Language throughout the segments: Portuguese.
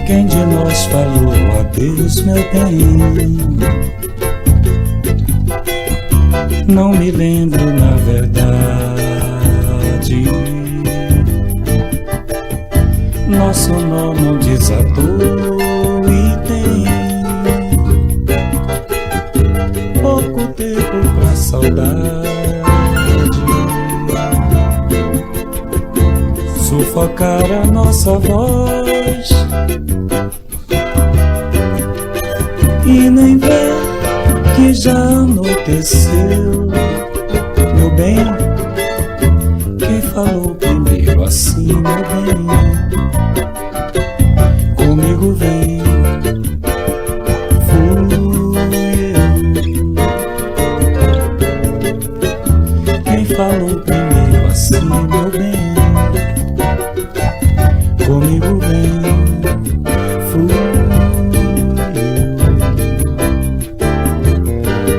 Quem de nós falou adeus, meu bem? Não me lembro, na verdade. Nosso nó não desatou e tem pouco tempo pra saudade sufocar a nossa voz e nem ver que já anoiteceu, meu bem. Quem falou primeiro assim, meu bem? Comigo vem, fui eu. Quem falou primeiro assim, meu bem? Comigo vem, fui eu.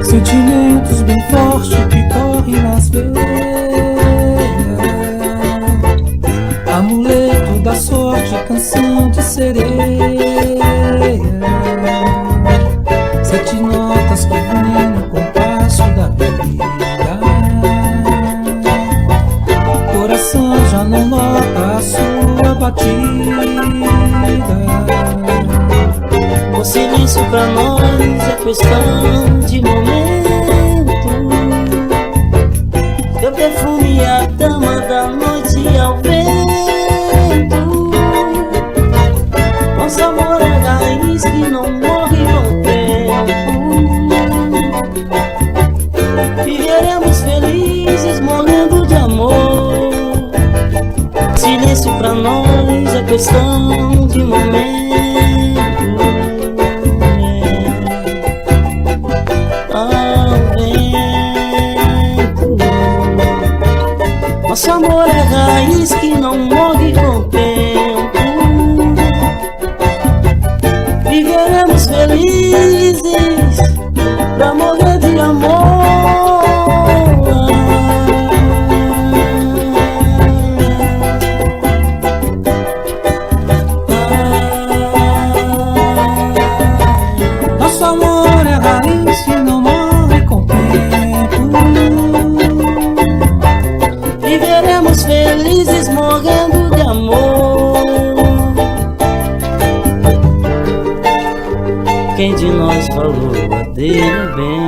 Sentimentos bem fortes que correm nas veias, amuleto da sorte, canção de sereia, 7 notas que vêm no compasso da vida. Coração já não nota a sua batida. O silêncio pra nós é questão de momento. Teu perfume é a dama da noite ao vento. Nosso amor é raiz que não morre com o tempo. Viveremos felizes morrendo de amor. Silêncio pra nós é questão de momento. Nosso amor é raiz que não morre com o tempo. Viveremos felizes pra morrer de amor. Nosso amor é raiz que não morre com o tempo. Viveremos felizes morrendo de amor. Quem de nós falou adeus, bem?